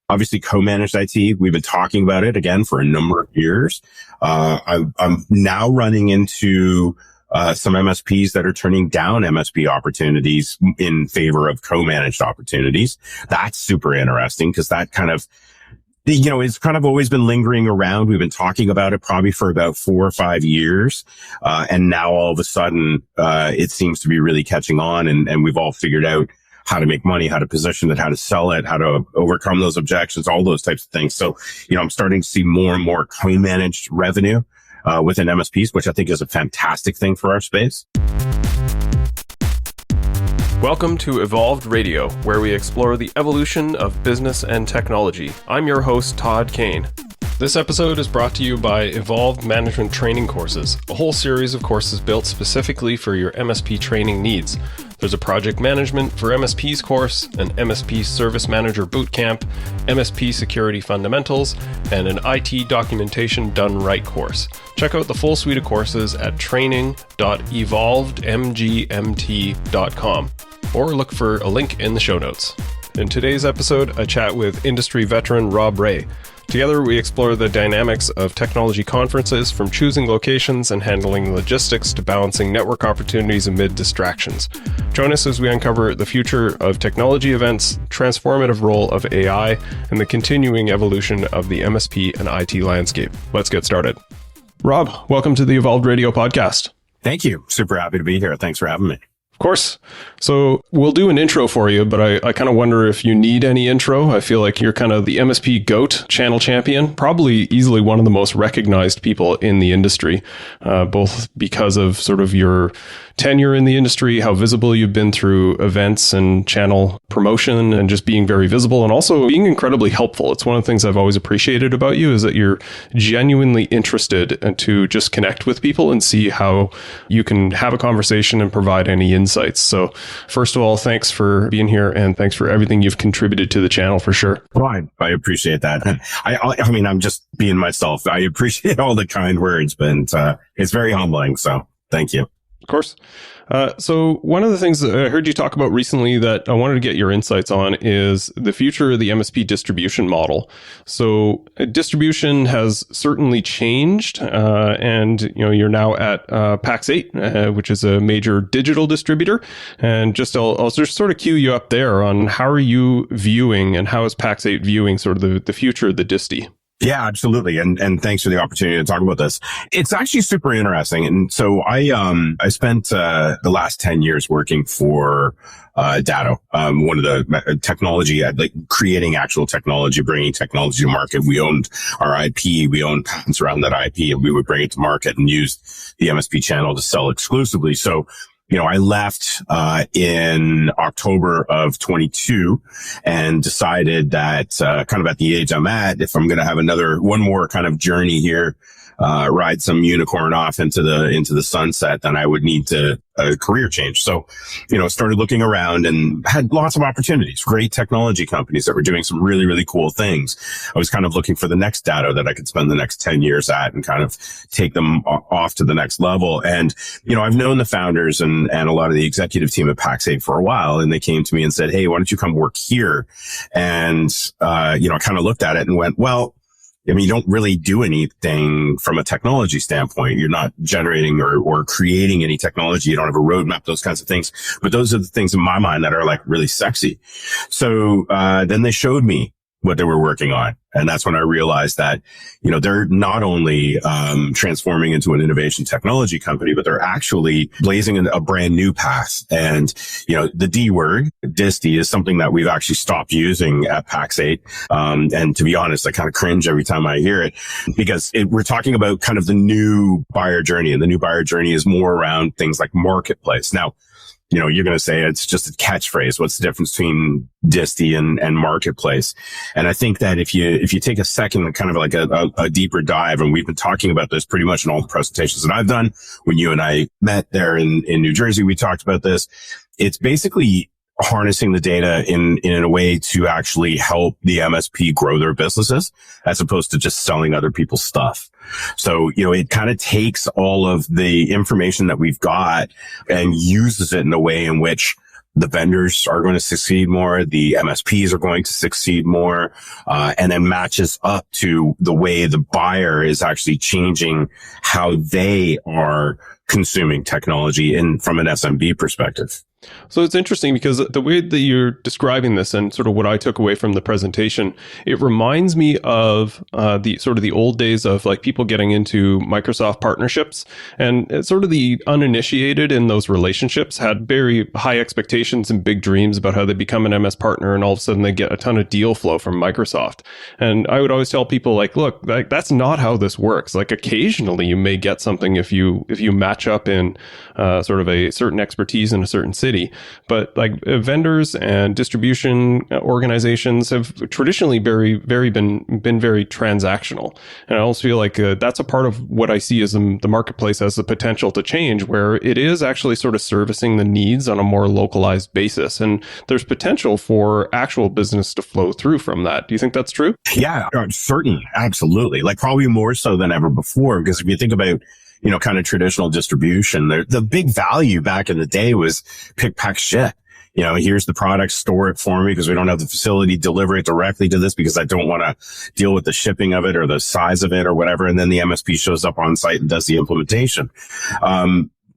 Obviously, co-managed IT, we've been talking about it again for a number of years. I'm now running into some MSPs that are turning down MSP opportunities in favor of co-managed opportunities. That's super interesting because that kind of, it's kind of always been lingering around. We've been talking about it probably for about 4 or 5 years. And now all of a sudden, it seems to be really catching on and we've all figured out how to make money, how to position it, how to sell it, how to overcome those objections, all those types of things. So, I'm starting to see more and more co-managed revenue within MSPs, which I think is a fantastic thing for our space. Welcome to Evolved Radio, where we explore the evolution of business and technology. I'm your host, Todd Kane. This episode is brought to you by Evolved Management Training Courses, a whole series of courses built specifically for your MSP training needs. There's a Project Management for MSPs course, an MSP Service Manager Bootcamp, MSP Security Fundamentals, and an IT Documentation Done Right course. Check out the full suite of courses at training.evolvedmgmt.com or look for a link in the show notes. In today's episode, I chat with industry veteran Rob Ray. Together, we explore the dynamics of technology conferences, from choosing locations and handling logistics to balancing network opportunities amid distractions. Join us as we uncover the future of technology events, transformative role of AI, and the continuing evolution of the MSP and IT landscape. Let's get started. Rob, welcome to the Evolved Radio podcast. Thank you. Super happy to be here. Thanks for having me. Of course. So we'll do an intro for you, but I kind of wonder if you need any intro. I feel like you're kind of the MSP GOAT, channel champion, probably easily one of the most recognized people in the industry, both because of sort of your tenure in the industry, how visible you've been through events and channel promotion and just being very visible and also being incredibly helpful. It's one of the things I've always appreciated about you is that you're genuinely interested to just connect with people and see how you can have a conversation and provide any insights. So first of all, thanks for being here and thanks for everything you've contributed to the channel for sure. Well, I appreciate that. I mean, I'm just being myself. I appreciate all the kind words, but it's very humbling. So thank you. Of course. So one of the things that I heard you talk about recently that I wanted to get your insights on is the future of the MSP distribution model. So distribution has certainly changed, and you're now at PAX 8, which is a major digital distributor. And I'll just sort of cue you up there on how are you viewing and how is PAX 8 viewing sort of the future of the disty? Yeah, absolutely. And thanks for the opportunity to talk about this. It's actually super interesting. And so I spent, the last 10 years working for, Datto, one of the technology, like creating actual technology, bringing technology to market. We owned our IP, we owned patents around that IP, and we would bring it to market and use the MSP channel to sell exclusively. So, I left in October of 22 and decided that kind of at the age I'm at, if I'm going to have one more kind of journey here, ride some unicorn off into the sunset, then I would need a career change. So, started looking around and had lots of opportunities, great technology companies that were doing some really, really cool things. I was kind of looking for the next Datto that I could spend the next 10 years at and kind of take them off to the next level. And, I've known the founders and a lot of the executive team at PAX 8 for a while, and they came to me and said, "Hey, why don't you come work here?" And, I kind of looked at it and went, well, I mean, you don't really do anything from a technology standpoint. You're not generating or creating any technology. You don't have a roadmap, those kinds of things. But those are the things in my mind that are like really sexy. So, then they showed me what they were working on. And that's when I realized that, they're not only, transforming into an innovation technology company, but they're actually blazing a brand new path. And, the D word, disty, is something that we've actually stopped using at PAX 8. And to be honest, I kind of cringe every time I hear it because we're talking about kind of the new buyer journey, and the new buyer journey is more around things like marketplace. Now, you're going to say it's just a catchphrase. What's the difference between disty and marketplace? And I think that if you take a second and kind of like a deeper dive, and we've been talking about this pretty much in all the presentations that I've done. When you and I met there in New Jersey, we talked about this. It's basically harnessing the data in a way to actually help the MSP grow their businesses as opposed to just selling other people's stuff. So, it kind of takes all of the information that we've got and uses it in a way in which the vendors are going to succeed more, the MSPs are going to succeed more, and then matches up to the way the buyer is actually changing how they are consuming technology from an SMB perspective. So it's interesting because the way that you're describing this and sort of what I took away from the presentation, it reminds me of the old days of like people getting into Microsoft partnerships, and sort of the uninitiated in those relationships had very high expectations and big dreams about how they become an MS partner, and all of a sudden they get a ton of deal flow from Microsoft. And I would always tell people like, look, like that's not how this works. Like occasionally you may get something if you match up in sort of a certain expertise in a certain city. But like vendors and distribution organizations have traditionally been very transactional. And I also feel like that's a part of what I see as the marketplace has the potential to change, where it is actually sort of servicing the needs on a more localized basis. And there's potential for actual business to flow through from that. Do you think that's true? Yeah, certainly. Absolutely. Like probably more so than ever before, because if you think about kind of traditional distribution, the big value back in the day was pick, pack, ship. Here's the product, store it for me because we don't have the facility, deliver it directly to this because I don't want to deal with the shipping of it or the size of it or whatever. And then the MSP shows up on site and does the implementation.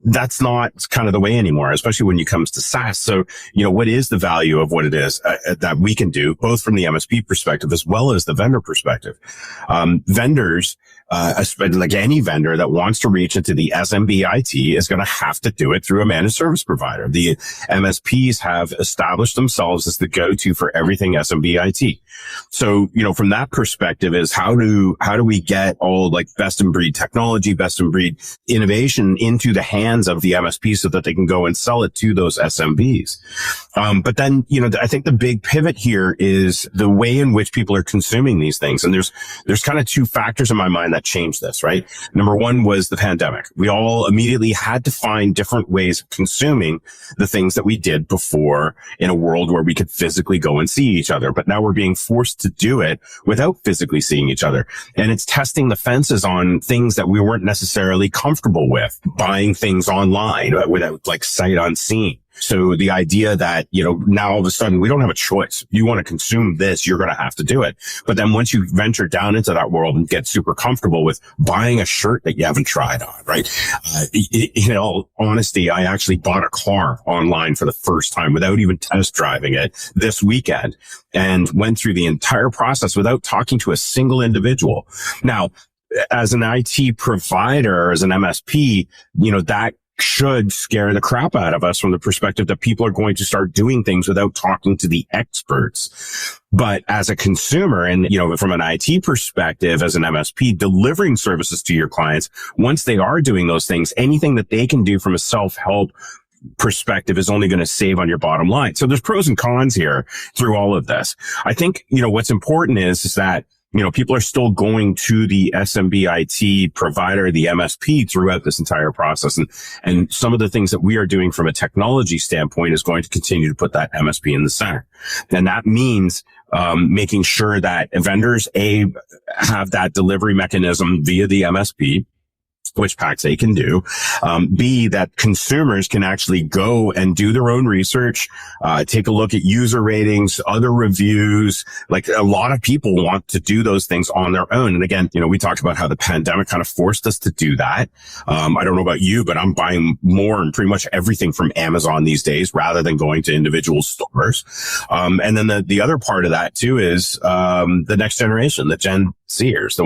That's not kind of the way anymore, especially when it comes to SaaS. So, what is the value of what it is that we can do, both from the MSP perspective as well as the vendor perspective? Vendors, like any vendor that wants to reach into the SMB IT is going to have to do it through a managed service provider. The MSPs have established themselves as the go-to for everything SMB IT. So, from that perspective is how do we get all like best in breed technology, best in breed innovation into the hands of the MSP so that they can go and sell it to those SMBs. But then, I think the big pivot here is the way in which people are consuming these things. And there's kind of two factors in my mind that changed this, right? Number one was the pandemic. We all immediately had to find different ways of consuming the things that we did before in a world where we could physically go and see each other. But now we're being forced to do it without physically seeing each other. And it's testing the fences on things that we weren't necessarily comfortable with, buying things online without like sight unseen. So the idea that, now all of a sudden we don't have a choice. You want to consume this, you're going to have to do it. But then once you venture down into that world and get super comfortable with buying a shirt that you haven't tried on, right? In all honesty, I actually bought a car online for the first time without even test driving it this weekend and went through the entire process without talking to a single individual. Now, as an IT provider, as an MSP, that should scare the crap out of us from the perspective that people are going to start doing things without talking to the experts. But as a consumer and, from an IT perspective, as an MSP delivering services to your clients, once they are doing those things, anything that they can do from a self-help perspective is only going to save on your bottom line. So there's pros and cons here through all of this. I think, what's important is that people are still going to the SMB IT provider, the MSP throughout this entire process. And some of the things that we are doing from a technology standpoint is going to continue to put that MSP in the center. And that means making sure that vendors, have that delivery mechanism via the MSP, which Pax A can do. B, that consumers can actually go and do their own research, take a look at user ratings, other reviews. Like a lot of people want to do those things on their own. And again, we talked about how the pandemic kind of forced us to do that. I don't know about you, but I'm buying more and pretty much everything from Amazon these days rather than going to individual stores. And then the other part of that too is, the next generation, the Gen Zers,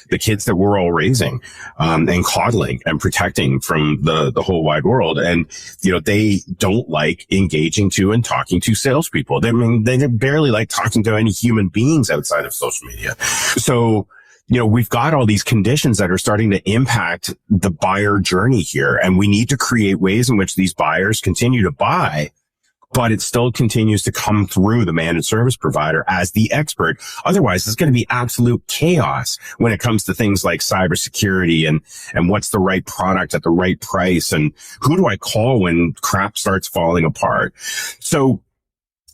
the kids that we're all raising, and coddling and protecting from the whole wide world. And, they don't like engaging to and talking to salespeople. They barely like talking to any human beings outside of social media. So, we've got all these conditions that are starting to impact the buyer journey here. And we need to create ways in which these buyers continue to buy, but it still continues to come through the managed service provider as the expert. Otherwise, it's going to be absolute chaos when it comes to things like cybersecurity and what's the right product at the right price and who do I call when crap starts falling apart. So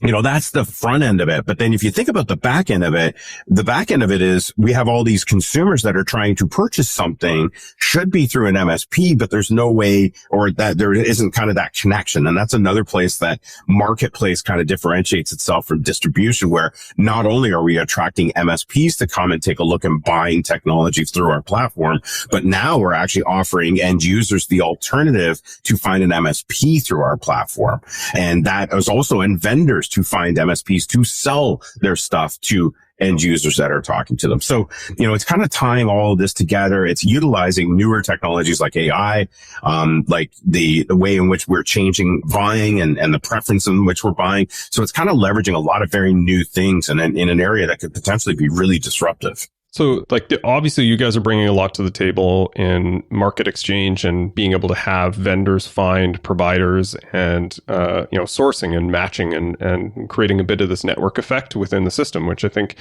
That's the front end of it. But then if you think about the back end of it, the back end of it is we have all these consumers that are trying to purchase something, should be through an MSP, but there's no way, or that there isn't kind of that connection. And that's another place that marketplace kind of differentiates itself from distribution, where not only are we attracting MSPs to come and take a look and buying technology through our platform, but now we're actually offering end users the alternative to find an MSP through our platform. And that is also in vendors to find MSPs to sell their stuff to end users that are talking to them. So, it's kind of tying all of this together. It's utilizing newer technologies like AI, like the way in which we're changing buying and the preference in which we're buying. So it's kind of leveraging a lot of very new things and in an area that could potentially be really disruptive. So obviously you guys are bringing a lot to the table in market exchange and being able to have vendors find providers and, sourcing and matching and creating a bit of this network effect within the system, which I think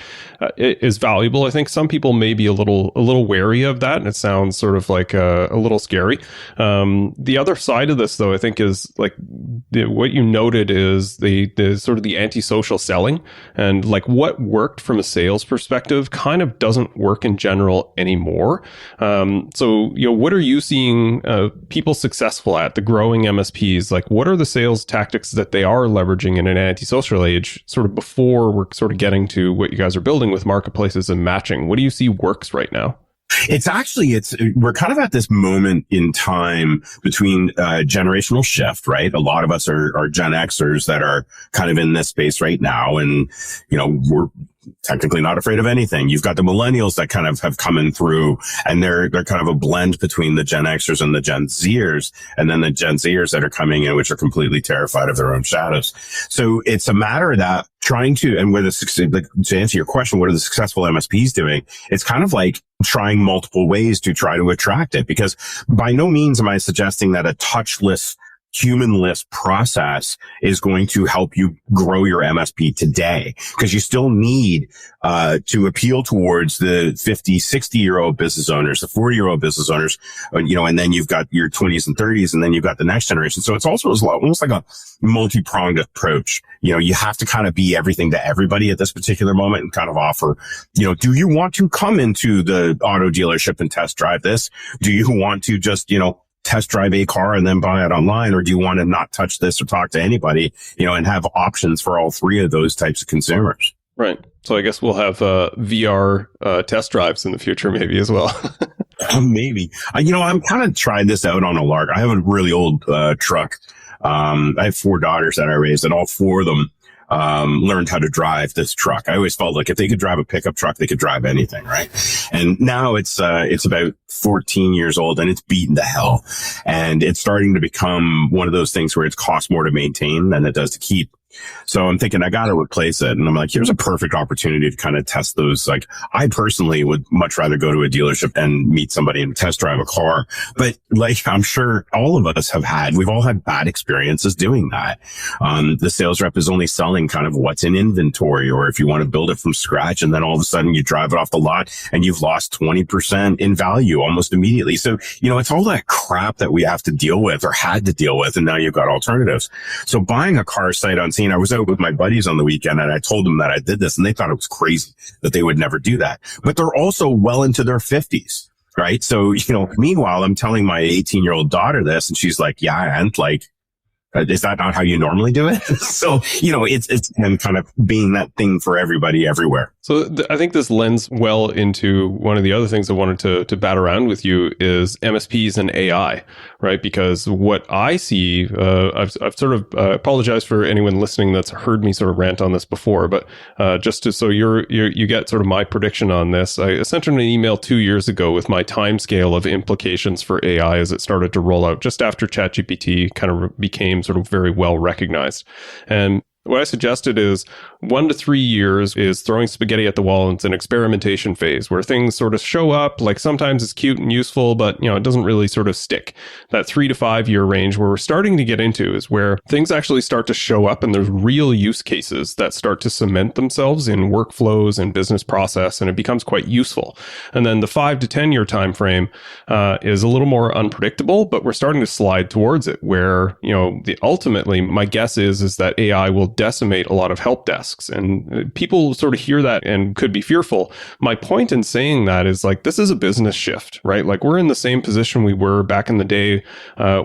is valuable. I think some people may be a little wary of that, and it sounds sort of like a little scary. The other side of this, though, I think is what you noted is the sort of the antisocial selling, and what worked from a sales perspective kind of doesn't work in general anymore. What are you seeing people successful at, the growing MSPs? What are the sales tactics that they are leveraging in an antisocial age, sort of before we're sort of getting to what you guys are building with marketplaces and matching? What do you see works right now? We're kind of at this moment in time between generational shift, right? A lot of us are Gen Xers that are kind of in this space right now. And, we're technically not afraid of anything. You've got the millennials that kind of have come in through, and they're kind of a blend between the Gen Xers and the Gen Zers, and then the Gen Zers that are coming in, which are completely terrified of their own shadows. So it's a matter of that trying to, and to answer your question, what are the successful MSPs doing? It's kind of like trying multiple ways to try to attract it, because by no means am I suggesting that a touchless, humanless process is going to help you grow your MSP today, because you still need to appeal towards the 50, 60-year-old business owners, the 40-year-old business owners, and then you've got your 20s and 30s, and then you've got the next generation. So it's also almost like a multi-pronged approach. You have to kind of be everything to everybody at this particular moment and kind of offer, do you want to come into the auto dealership and test drive this? Do you want to just, test drive a car and then buy it online? Or do you want to not touch this or talk to anybody, and have options for all three of those types of consumers? Right. So I guess we'll have VR test drives in the future maybe as well. Maybe. I'm kind of tried this out on a lark. I have a really old truck. I have 4 daughters that I raised, and all 4 of them learned how to drive this truck. I always felt like if they could drive a pickup truck, they could drive anything, right? And now it's about 14 years old, and it's beaten to hell. And it's starting to become one of those things where it costs more to maintain than it does to keep. So I'm thinking I got to replace it. And I'm like, here's a perfect opportunity to kind of test those. I personally would much rather go to a dealership and meet somebody and test drive a car. But I'm sure all of us we've all had bad experiences doing that. The sales rep is only selling kind of what's in inventory, or if you want to build it from scratch, and then all of a sudden you drive it off the lot and you've lost 20% in value almost immediately. So, it's all that crap that we have to deal with or had to deal with. And now you've got alternatives. So buying a car sight unseen, I was out with my buddies on the weekend, and I told them that I did this, and they thought it was crazy that they would never do that. But they're also well into their 50s, right? So, meanwhile, I'm telling my 18-year-old daughter this, and she's like, yeah, and is that not how you normally do it? So, it's kind of being that thing for everybody everywhere. So I think this lends well into one of the other things I wanted to bat around with you is MSPs and AI, right? Because what I see, I've sort of apologize for anyone listening that's heard me sort of rant on this before, but so you get sort of my prediction on this. I sent an email 2 years ago with my timescale of implications for AI as it started to roll out just after ChatGPT kind of became sort of very well recognized. And what I suggested is 1 to 3 years is throwing spaghetti at the wall. It's an experimentation phase where things sort of show up. Sometimes it's cute and useful, but it doesn't really sort of stick. That 3 to 5 year range where we're starting to get into is where things actually start to show up, and there's real use cases that start to cement themselves in workflows and business process, and it becomes quite useful. And then the 5 to 10 year time frame is a little more unpredictable, but we're starting to slide towards it where ultimately my guess is that AI will decimate a lot of help desks. And people sort of hear that and could be fearful. My point in saying that is like, this is a business shift, right? Like we're in the same position we were back in the day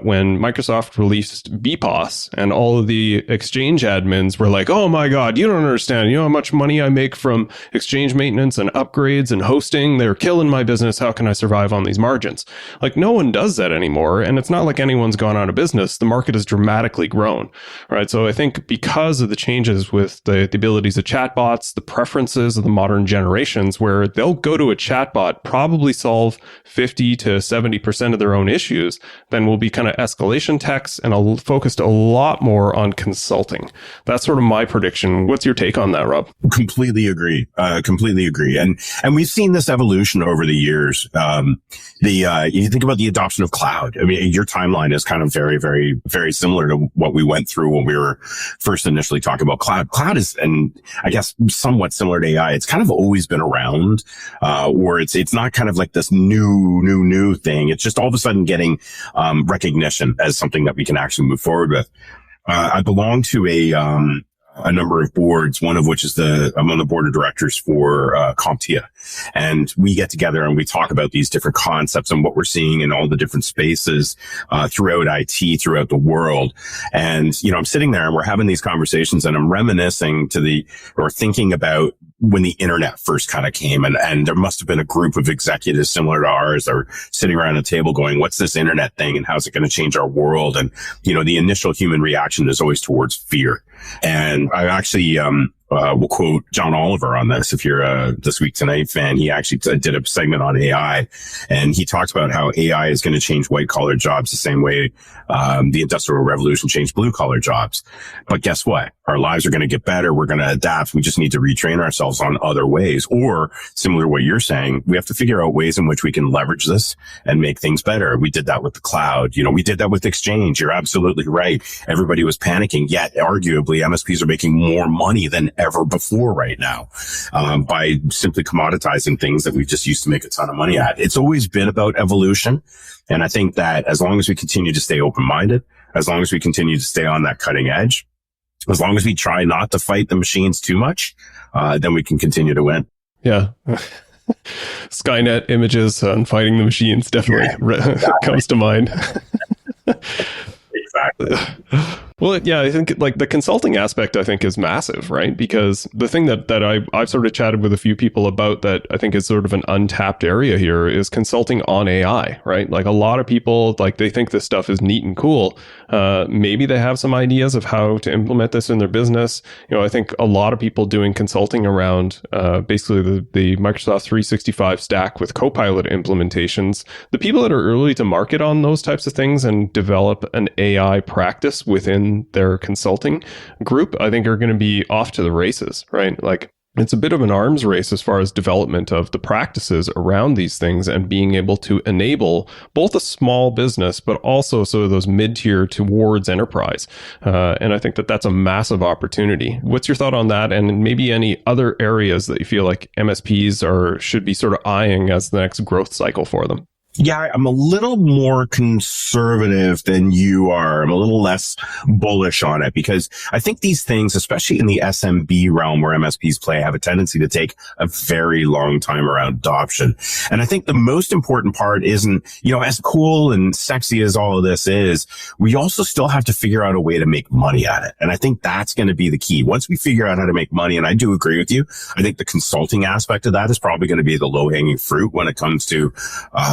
when Microsoft released BPOS, and all of the Exchange admins were like, oh my God, you don't understand. You know how much money I make from Exchange maintenance and upgrades and hosting? They're killing my business. How can I survive on these margins? Like no one does that anymore. And it's not like anyone's gone out of business. The market has dramatically grown, right? So I think because of the changes with the abilities of chatbots, the preferences of the modern generations, where they'll go to a chatbot, probably solve 50 to 70% of their own issues, then we'll be kind of escalation techs and focused a lot more on consulting. That's sort of my prediction. What's your take on that, Rob? Completely agree. Completely agree. And we've seen this evolution over the years. You think about the adoption of cloud. I mean, your timeline is kind of very, very, very similar to what we went through when we were first initially talking about cloud. Cloud is, and I guess somewhat similar to AI. It's kind of always been around, or it's not kind of like this new thing. It's just all of a sudden getting recognition as something that we can actually move forward with. I belong to a number of boards, one of which is I'm on the board of directors for CompTIA. And we get together and we talk about these different concepts and what we're seeing in all the different spaces throughout IT, throughout the world. And, I'm sitting there and we're having these conversations and I'm reminiscing thinking about when the internet first kind of came, and there must have been a group of executives similar to ours that were sitting around a table going, what's this internet thing and how's it going to change our world? And, the initial human reaction is always towards fear. And I actually, will quote John Oliver on this. If you're a This Week Tonight fan, he actually did a segment on AI, and he talked about how AI is going to change white collar jobs the same way the Industrial Revolution changed blue collar jobs. But guess what? Our lives are going to get better. We're going to adapt. We just need to retrain ourselves on other ways. Or similar to what you're saying, we have to figure out ways in which we can leverage this and make things better. We did that with the cloud. We did that with Exchange. You're absolutely right. Everybody was panicking, yet arguably MSPs are making more money than ever before right now, by simply commoditizing things that we just used to make a ton of money at. It's always been about evolution. And I think that as long as we continue to stay open-minded, as long as we continue to stay on that cutting edge, as long as we try not to fight the machines too much, then we can continue to win. Yeah. Skynet images on fighting the machines definitely comes to mind. Exactly. Well, yeah, I think like the consulting aspect, I think is massive, right? Because the thing that I've sort of chatted with a few people about that I think is sort of an untapped area here is consulting on AI, right? Like a lot of people, like they think this stuff is neat and cool. Maybe they have some ideas of how to implement this in their business. I think a lot of people doing consulting around basically the Microsoft 365 stack with Copilot implementations, the people that are early to market on those types of things and develop an AI practice within their consulting group, I think are going to be off to the races, right? Like it's a bit of an arms race as far as development of the practices around these things and being able to enable both a small business, but also sort of those mid-tier towards enterprise. And I think that that's a massive opportunity. What's your thought on that? And maybe any other areas that you feel like MSPs should be sort of eyeing as the next growth cycle for them? Yeah, I'm a little more conservative than you are. I'm a little less bullish on it because I think these things, especially in the SMB realm where MSPs play, have a tendency to take a very long time around adoption. And I think the most important part isn't, as cool and sexy as all of this is, we also still have to figure out a way to make money at it. And I think that's going to be the key. Once we figure out how to make money, and I do agree with you, I think the consulting aspect of that is probably going to be the low-hanging fruit when it comes to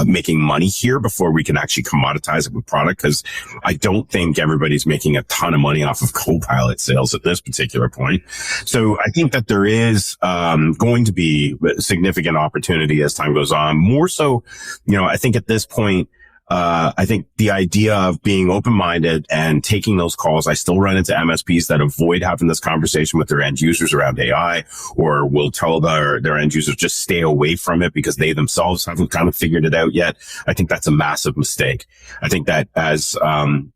making money here before we can actually commoditize it with product, because I don't think everybody's making a ton of money off of Copilot sales at this particular point. So I think that there is going to be significant opportunity as time goes on. More so, I think at this point, I think the idea of being open-minded and taking those calls, I still run into MSPs that avoid having this conversation with their end users around AI, or will tell their end users just stay away from it because they themselves haven't kind of figured it out yet. I think that's a massive mistake. I think that as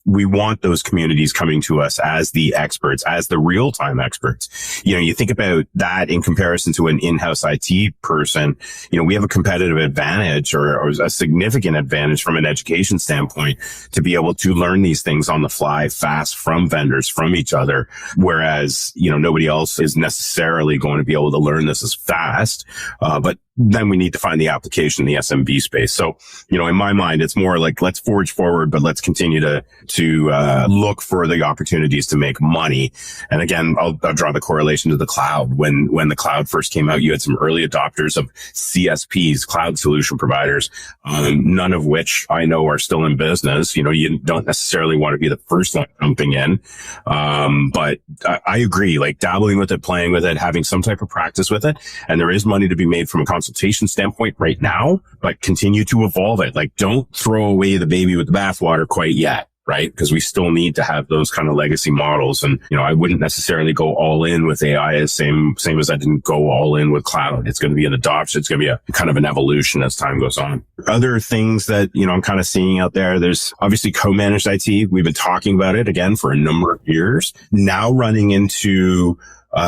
we want those communities coming to us as the experts, as the real-time experts, you think about that in comparison to an in-house IT person, we have a competitive advantage or a significant advantage from an education education standpoint to be able to learn these things on the fly fast from vendors, from each other. Whereas, nobody else is necessarily going to be able to learn this as fast. But then we need to find the application in the SMB space. So, in my mind, it's more like, let's forge forward, but let's continue to look for the opportunities to make money. And again, I'll draw the correlation to the cloud. When the cloud first came out, you had some early adopters of CSPs, cloud solution providers, none of which I know are still in business. You don't necessarily want to be the first one jumping in. But I agree, like dabbling with it, playing with it, having some type of practice with it. And there is money to be made from a consultation standpoint right now, but continue to evolve it. Like, don't throw away the baby with the bathwater quite yet, right? Because we still need to have those kind of legacy models. And, I wouldn't necessarily go all in with AI as same as I didn't go all in with cloud. It's going to be an adoption. It's going to be a kind of an evolution as time goes on. Other things that, I'm kind of seeing out there, there's obviously co-managed IT. We've been talking about it again for a number of years, now running into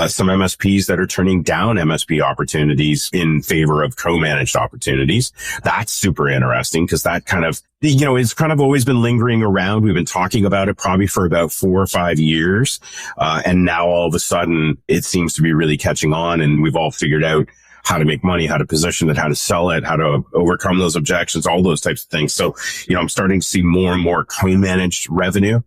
some MSPs that are turning down MSP opportunities in favor of co-managed opportunities. That's super interesting because that kind of, it's kind of always been lingering around. We've been talking about it probably for about 4 or 5 years. And now all of a sudden it seems to be really catching on, and we've all figured out how to make money, how to position it, how to sell it, how to overcome those objections, all those types of things. So, I'm starting to see more and more co-managed revenue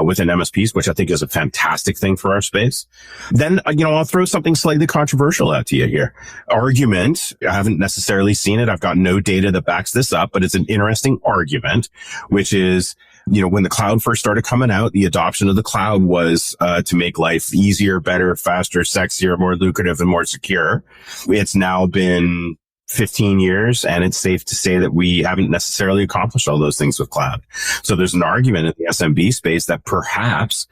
within MSPs, which I think is a fantastic thing for our space. Then, I'll throw something slightly controversial out to you here. Argument, I haven't necessarily seen it. I've got no data that backs this up, but it's an interesting argument, which is, when the cloud first started coming out, the adoption of the cloud was to make life easier, better, faster, sexier, more lucrative, and more secure. It's now been 15 years, and it's safe to say that we haven't necessarily accomplished all those things with cloud. So there's an argument in the SMB space that perhaps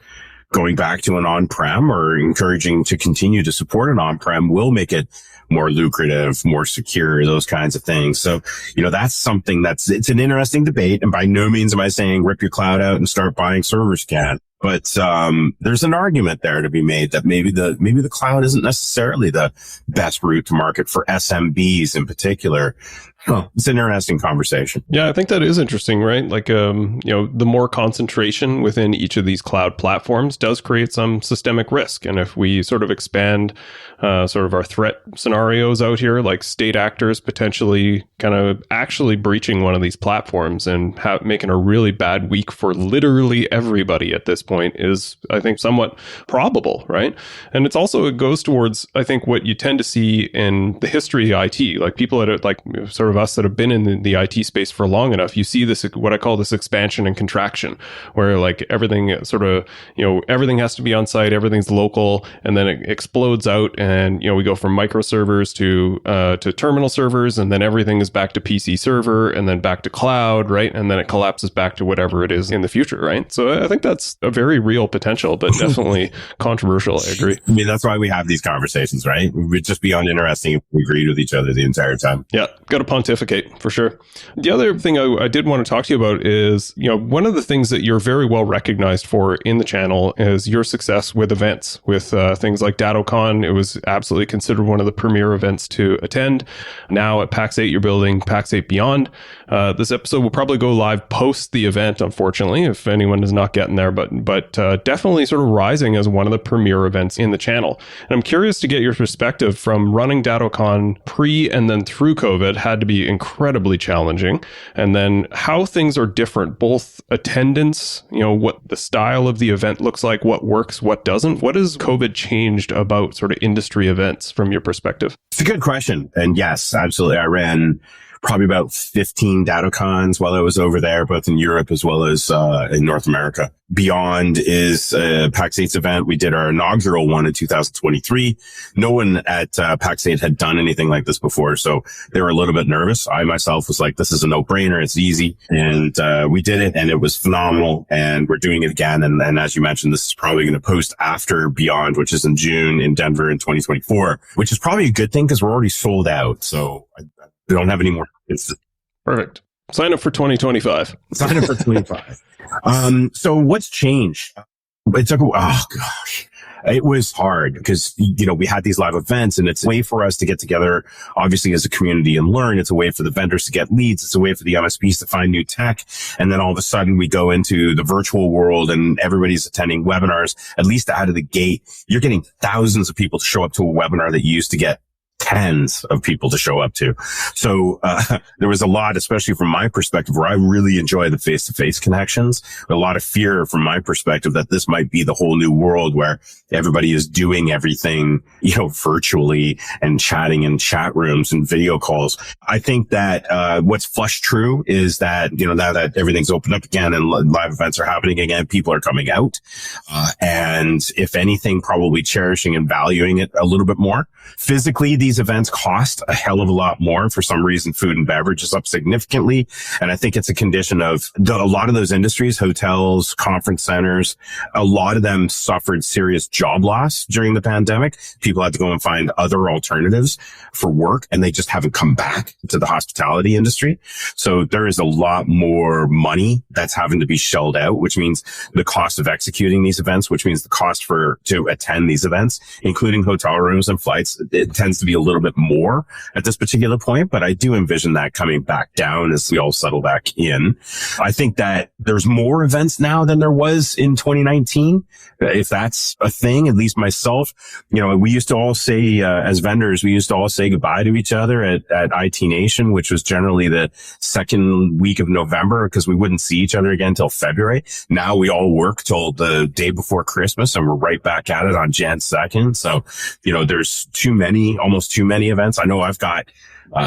going back to an on-prem or encouraging to continue to support an on-prem will make it more lucrative, more secure, those kinds of things. So, that's something it's an interesting debate. And by no means am I saying rip your cloud out and start buying servers again. But there's an argument there to be made that maybe the cloud isn't necessarily the best route to market for SMBs in particular. It's an interesting conversation. Yeah, I think that is interesting, right? Like, the more concentration within each of these cloud platforms does create some systemic risk. And if we sort of expand sort of our threat scenarios out here, like state actors potentially kind of actually breaching one of these platforms and making a really bad week for literally everybody at this point is, I think, somewhat probable, right? And it goes towards, I think, what you tend to see in the history of IT, like people that are like sort of us that have been in the IT space for long enough. You see this, what I call this expansion and contraction, where like everything sort of, everything has to be on site, everything's local, and then it explodes out, and we go from microservers to terminal servers, and then everything is back to PC server, and then back to cloud, right? And then it collapses back to whatever it is in the future, right? So I think that's a very real potential, but definitely controversial. I agree. I mean, that's why we have these conversations, right? It would just be uninteresting if we agreed with each other the entire time. Yeah, got to pontificate for sure. The other thing I did want to talk to you about is, one of the things that you're very well recognized for in the channel is your success with events, with things like DattoCon. It was absolutely considered one of the premier events to attend. Now at PAX 8, you're building PAX 8 Beyond. This episode will probably go live post the event, unfortunately, if anyone is not getting there, but definitely sort of rising as one of the premier events in the channel. And I'm curious to get your perspective from running DattoCon pre and then through COVID had to be incredibly challenging. And then how things are different, both attendance, what the style of the event looks like, what works, what doesn't. What has COVID changed about sort of industry events from your perspective? It's a good question. And yes, absolutely. I ran probably about 15 DattoCons while I was over there, both in Europe as well as in North America. Beyond is PAX 8's event. We did our inaugural one in 2023. No one at PAX 8 had done anything like this before, so they were a little bit nervous. I myself was like, this is a no-brainer. It's easy. And we did it, and it was phenomenal. And we're doing it again. And as you mentioned, this is probably going to post after Beyond, which is in June in Denver in 2024, which is probably a good thing because we're already sold out. So I don't have any more. Perfect. Sign up for 2025. Sign up for 25. So what's changed? It took, oh gosh. It was hard because, we had these live events, and it's a way for us to get together, obviously, as a community and learn. It's a way for the vendors to get leads. It's a way for the MSPs to find new tech. And then all of a sudden we go into the virtual world and everybody's attending webinars. At least out of the gate, you're getting thousands of people to show up to a webinar that you used to get tens of people to show up to. So there was a lot, especially from my perspective, where I really enjoy the face-to-face connections. A lot of fear from my perspective that this might be the whole new world where everybody is doing everything, virtually and chatting in chat rooms and video calls. I think that what's flushed true is that, now that everything's opened up again and live events are happening again, people are coming out. And if anything, probably cherishing and valuing it a little bit more. Physically, these events cost a hell of a lot more. For some reason, food and beverage is up significantly. And I think it's a condition of a lot of those industries, hotels, conference centers, a lot of them suffered serious job loss during the pandemic. People had to go and find other alternatives for work, and they just haven't come back to the hospitality industry. So there is a lot more money that's having to be shelled out, which means the cost of executing these events, which means the cost to attend these events, including hotel rooms and flights. It tends to be a little bit more at this particular point, but I do envision that coming back down as we all settle back in. I think that there's more events now than there was in 2019. If that's a thing, at least myself, we used to all say, as vendors, we used to all say goodbye to each other at IT Nation, which was generally the second week of November because we wouldn't see each other again until February. Now we all work till the day before Christmas and we're right back at it on Jan 2nd. So, there's almost too many events. I know I've got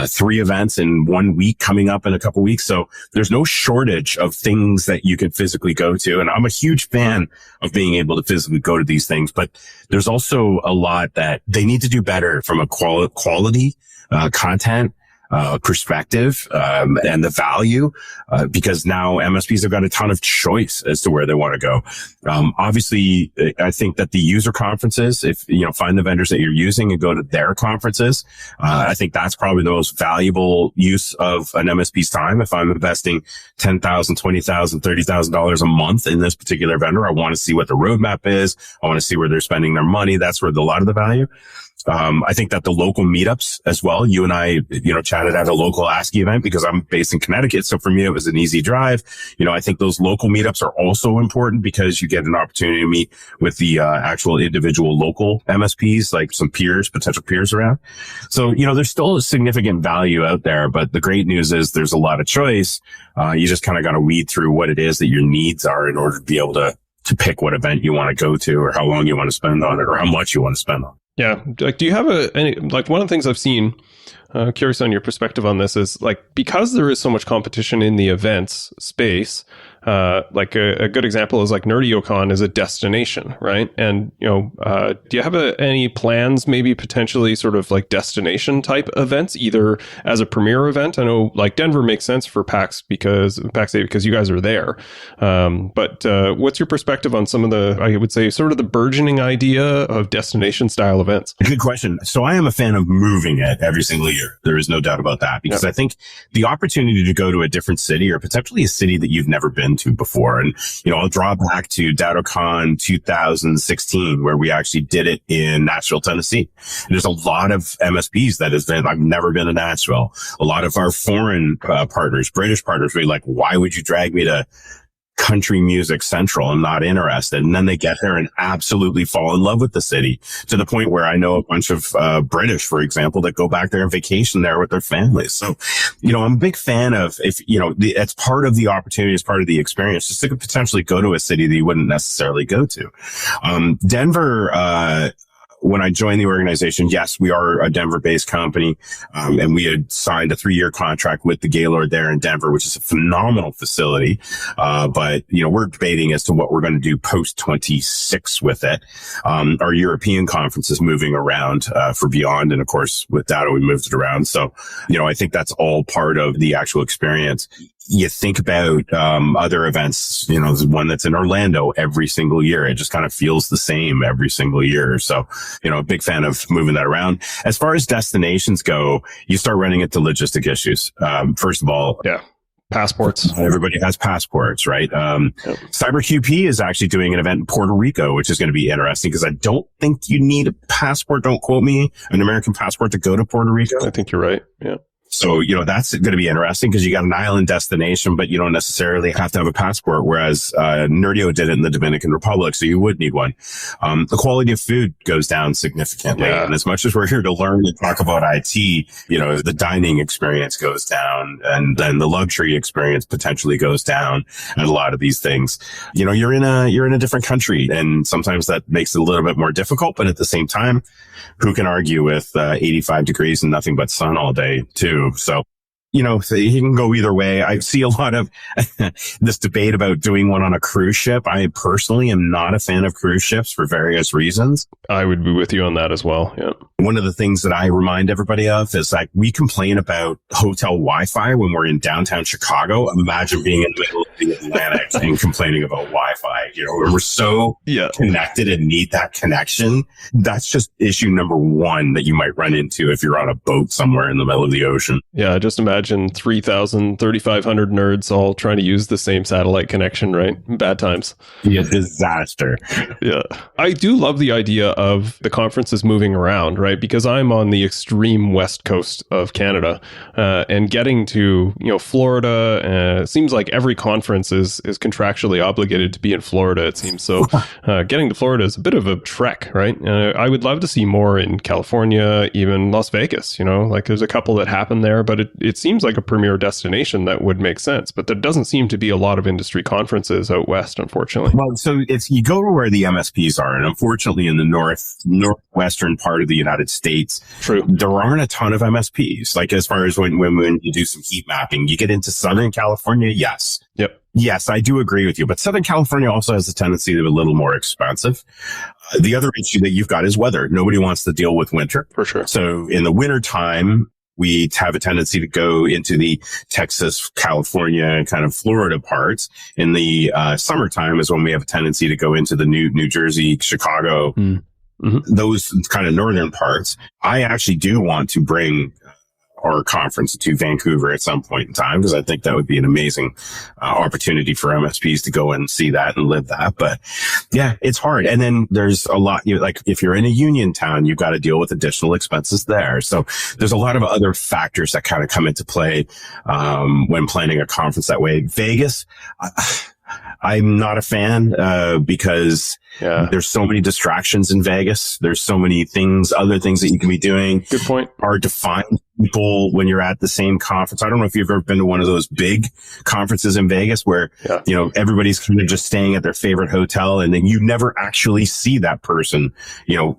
3 events in 1 week coming up in a couple weeks. So there's no shortage of things that you can physically go to. And I'm a huge fan of being able to physically go to these things, but there's also a lot that they need to do better from a quality content perspective, and the value, because now MSPs have got a ton of choice as to where they want to go. Obviously, I think that the user conferences, if, find the vendors that you're using and go to their conferences, I think that's probably the most valuable use of an MSP's time. If I'm investing $10,000, $20,000, $30,000 a month in this particular vendor, I want to see what the roadmap is. I want to see where they're spending their money. That's where a lot of the value. I think that the local meetups as well, you and I, chatted at a local ASCII event because I'm based in Connecticut. So for me, it was an easy drive. I think those local meetups are also important because you get an opportunity to meet with the actual individual local MSPs, like some potential peers around. So, there's still a significant value out there, but the great news is there's a lot of choice. You just kind of got to weed through what it is that your needs are in order to be able to pick what event you want to go to or how long you want to spend on it or how much you want to spend on it. Yeah. Do you have one of the things I've seen, curious on your perspective on this, is because there is so much competition in the events space, a good example is NerdioCon is a destination, right? And, do you have any plans, maybe potentially sort of destination type events, either as a premier event? I know Denver makes sense for PAX 8 because you guys are there. But what's your perspective on some of I would say, sort of the burgeoning idea of destination style events? Good question. So I am a fan of moving it every single year. There is no doubt about that, because I think the opportunity to go to a different city or potentially a city that you've never been to before. And, I'll draw back to DattoCon 2016, where we actually did it in Nashville, Tennessee. And there's a lot of MSPs I've never been to Nashville. A lot of our foreign partners, British partners, were like, why would you drag me to country music central? I'm not interested. And then they get there and absolutely fall in love with the city, to the point where I know a bunch of British, for example, that go back there and vacation there with their families. So, I'm a big fan of, if, it's part of the opportunity, it's part of the experience, just to potentially go to a city that you wouldn't necessarily go to. Denver, when I joined the organization, yes, we are a Denver-based company, and we had signed a 3-year contract with the Gaylord there in Denver, which is a phenomenal facility. But we're debating as to what we're going to do post 26 with it. Our European conference is moving around for Beyond, and of course with Datto we moved it around. So I think that's all part of the actual experience. You think about other events, there's one that's in Orlando every single year. It just kind of feels the same every single year. So, a big fan of moving that around. As far as destinations go, you start running into logistic issues. First of all, Passports. Not everybody has passports, right? Cyber QP is actually doing an event in Puerto Rico, which is going to be interesting because I don't think you need a passport. Don't quote me, an American passport to go to Puerto Rico. I think you're right. Yeah. So, that's going to be interesting because you got an island destination, but you don't necessarily have to have a passport. Whereas, Nerdio did it in the Dominican Republic. So you would need one. The quality of food goes down significantly. Yeah. And as much as we're here to learn and talk about IT, the dining experience goes down and then the luxury experience potentially goes down and a lot of these things. You're in a different country and sometimes that makes it a little bit more difficult. But at the same time, who can argue with 85 degrees and nothing but sun all day too? So, you can go either way. I see a lot of this debate about doing one on a cruise ship. I personally am not a fan of cruise ships for various reasons. I would be with you on that as well. Yeah. One of the things that I remind everybody of is like we complain about hotel Wi-Fi when we're in downtown Chicago. Imagine being in the middle of the Atlantic and complaining about Wi-Fi. We're so connected and need that connection. That's just issue number one that you might run into if you're on a boat somewhere in the middle of the ocean. Yeah, just imagine 3,000, 3,500 nerds all trying to use the same satellite connection, right? Bad times. Yeah, disaster. Yeah. I do love the idea of the conferences moving around, right? Because I'm on the extreme west coast of Canada and getting to, Florida, seems like every conference is contractually obligated to be in Florida, it seems. So getting to Florida is a bit of a trek, right? I would love to see more in California, even Las Vegas, like there's a couple that happen there, but it seems like a premier destination that would make sense, but there doesn't seem to be a lot of industry conferences out west, unfortunately. Well, so you go to where the MSPs are, and unfortunately in the northwestern part of the United States, true, there aren't a ton of MSPs. Like as far as when you do some heat mapping, you get into Southern California, yes. Yep. Yes, I do agree with you, but Southern California also has a tendency to be a little more expensive. The other issue that you've got is weather. Nobody wants to deal with winter. For sure. So in the winter time, we have a tendency to go into the Texas, California, kind of Florida parts. In the summertime is when we have a tendency to go into the New Jersey, Chicago, those kind of northern parts. I actually do want to bring our conference to Vancouver at some point in time, because I think that would be an amazing opportunity for MSPs to go and see that and live that. But yeah, it's hard. And then there's a lot, like if you're in a union town, you've got to deal with additional expenses there. So there's a lot of other factors that kind of come into play when planning a conference that way. Vegas, I'm not a fan because there's so many distractions in Vegas. There's so many other things that you can be doing. Good point. Hard to find people when you're at the same conference. I don't know if you've ever been to one of those big conferences in Vegas where, everybody's kind of just staying at their favorite hotel and then you never actually see that person,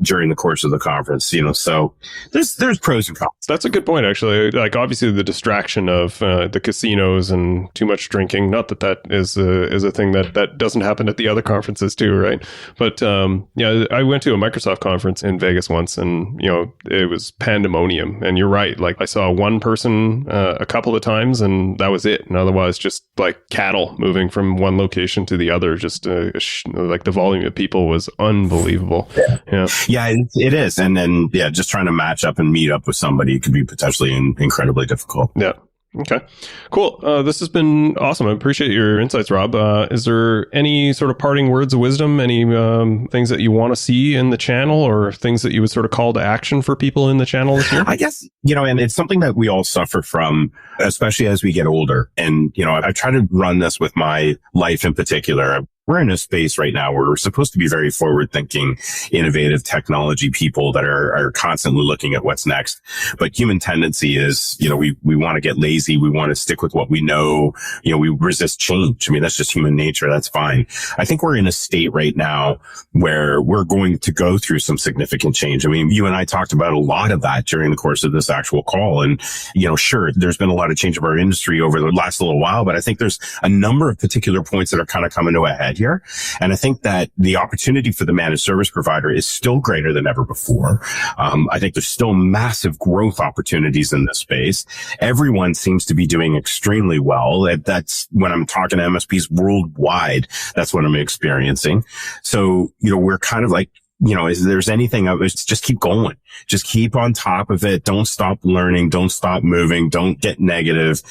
during the course of the conference, so there's pros and cons. That's a good point, actually. Like obviously the distraction of the casinos and too much drinking, not that is a thing that doesn't happen at the other conferences too, right? But I went to a Microsoft conference in Vegas once and, it was pandemonium. And you're right. Like I saw one person a couple of times and that was it. And otherwise just like cattle moving from one location to the other. Just like the volume of people was unbelievable. Yeah, it is. And then, just trying to match up and meet up with somebody could be potentially incredibly difficult. Yeah. Okay, cool. This has been awesome. I appreciate your insights, Rob. Is there any sort of parting words of wisdom? Any things that you want to see in the channel or things that you would sort of call to action for people in the channel this year? I guess, and it's something that we all suffer from, especially as we get older. And, I try to run this with my life in particular. We're in a space right now where we're supposed to be very forward-thinking, innovative technology people that are constantly looking at what's next. But human tendency is, we want to get lazy. We want to stick with what we know. We resist change. I mean, that's just human nature. That's fine. I think we're in a state right now where we're going to go through some significant change. I mean, you and I talked about a lot of that during the course of this actual call. And, sure, there's been a lot of change of our industry over the last little while, but I think there's a number of particular points that are kind of coming to a head here. And I think that the opportunity for the managed service provider is still greater than ever before. I think there's still massive growth opportunities in this space. Everyone seems to be doing extremely well. That's when I'm talking to MSPs worldwide. That's what I'm experiencing. So, we're kind of like, is there's anything of it, just keep going. Just keep on top of it. Don't stop learning. Don't stop moving. Don't get negative.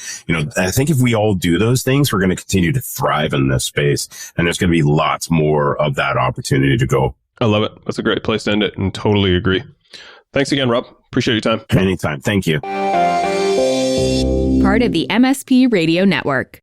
I think if we all do those things, we're going to continue to thrive in this space. And there's going to be lots more of that opportunity to go. I love it. That's a great place to end it, and totally agree. Thanks again, Rob. Appreciate your time. Anytime. Thank you. Part of the MSP Radio Network.